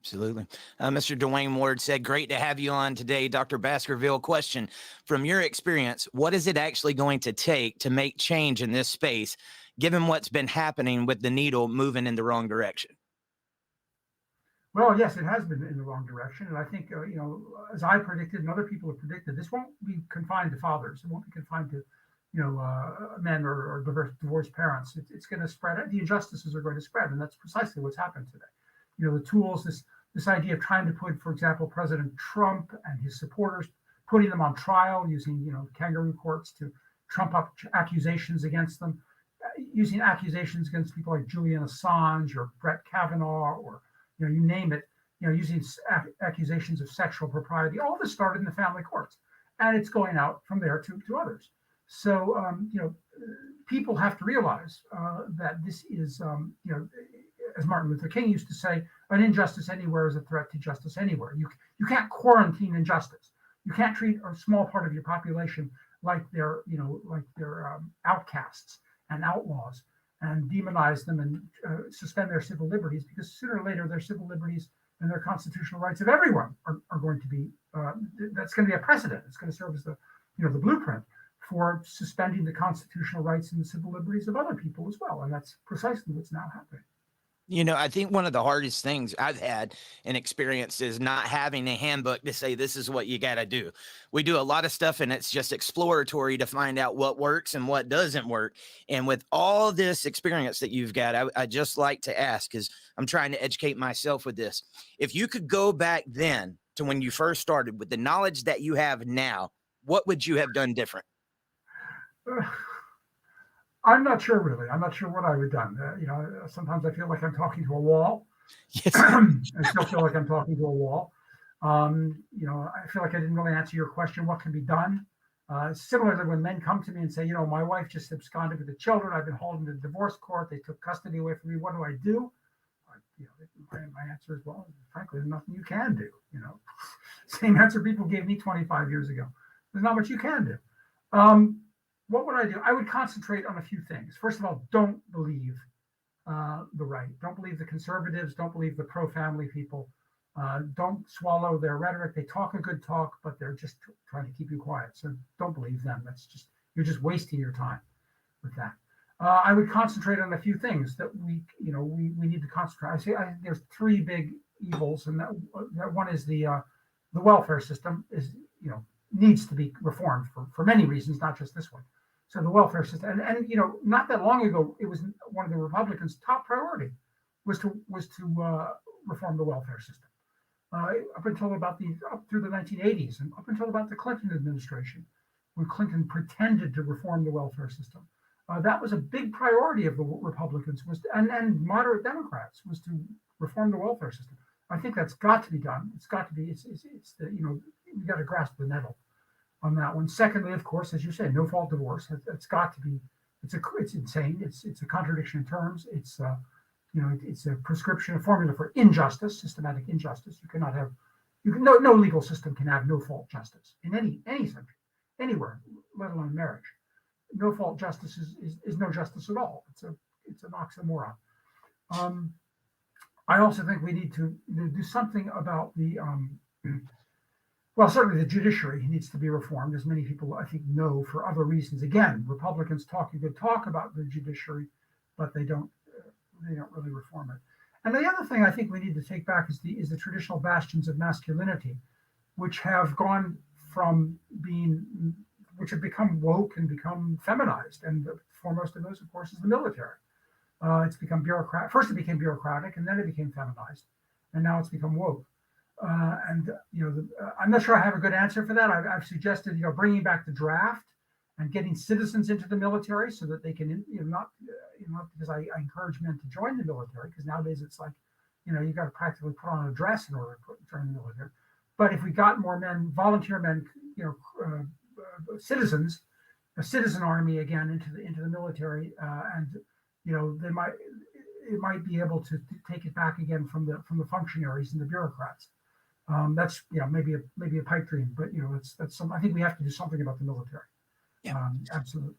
Absolutely. Mr. Dwayne Ward said, great to have you on today, Dr. Baskerville. Question, from your experience, what is it actually going to take to make change in this space, given what's been happening with the needle moving in the wrong direction? Well, yes, it has been in the wrong direction. And I think, as I predicted and other people have predicted, this won't be confined to fathers. It won't be confined to, men or divorced parents. It's going to spread. The injustices are going to spread. And that's precisely what's happened today. The tools, this idea of trying to put, for example, President Trump and his supporters, putting them on trial using, kangaroo courts to trump up accusations against them, using accusations against people like Julian Assange or Brett Kavanaugh or you name it, using accusations of sexual propriety. All this started in the family courts, and it's going out from there to others. So, people have to realize that this is, as Martin Luther King used to say, an injustice anywhere is a threat to justice anywhere. You can't quarantine injustice. You can't treat a small part of your population like they're outcasts and outlaws, and demonize them and suspend their civil liberties, because sooner or later their civil liberties and their constitutional rights of everyone are going to be, that's going to be a precedent. It's going to serve as the blueprint for suspending the constitutional rights and the civil liberties of other people as well. And that's precisely what's now happening. I think one of the hardest things I've had and experienced is not having a handbook to say, this is what you got to do. We do a lot of stuff and it's just exploratory to find out what works and what doesn't work. And with all this experience that you've got, I just like to ask, because I'm trying to educate myself with this. If you could go back then to when you first started with the knowledge that you have now, what would you have done different? I'm not sure, really. I'm not sure what I would have done. Sometimes I feel like I'm talking to a wall. Yes. I still feel like I'm talking to a wall. I feel like I didn't really answer your question, what can be done? Similarly, when men come to me and say, my wife just absconded with the children, I've been hauled into the divorce court, they took custody away from me, what do I do? My answer is, well, frankly, there's nothing you can do. Same answer people gave me 25 years ago. There's not much you can do. What would I do? I would concentrate on a few things. First of all, don't believe the right. Don't believe the conservatives. Don't believe the pro-family people. Don't swallow their rhetoric. They talk a good talk, but they're just trying to keep you quiet. So don't believe them. You're just wasting your time with that. I would concentrate on a few things that we need to concentrate. There's three big evils, and that one is the welfare system needs to be reformed for many reasons, not just this one. So the welfare system, and not that long ago, it was one of the Republicans' top priority was to reform the welfare system. Up through the 1980s and up until about the Clinton administration, when Clinton pretended to reform the welfare system, that was a big priority of the Republicans and moderate Democrats was to reform the welfare system. I think that's got to be done. It's got to be. We got to grasp the nettle on that one. Secondly, of course, as you say, no fault divorce. It's got to be. It's insane. It's a contradiction in terms. It's a prescription, a formula for injustice, systematic injustice. No legal system can have no fault justice in any country, anywhere, let alone marriage. No fault justice is no justice at all. It's an oxymoron. I also think we need to do something about certainly the judiciary needs to be reformed, as many people I think know for other reasons. Again, Republicans talk about the judiciary, but they don't really reform it. And the other thing I think we need to take back is the traditional bastions of masculinity, which have become woke and become feminized. And the foremost of those, of course, is the military. It's become bureaucratic. First, it became bureaucratic, and then it became feminized, and now it's become woke. I'm not sure I have a good answer for that. I've suggested, bringing back the draft and getting citizens into the military so that they can, not because I encourage men to join the military, because nowadays it's like, you got to practically put on a dress in order to join the military. But if we got more men, volunteer men, citizens, a citizen army again into the military, and it might be able to take it back again from the functionaries and the bureaucrats. That's maybe a pipe dream, but that's some. I think we have to do something about the military. Yeah, absolutely.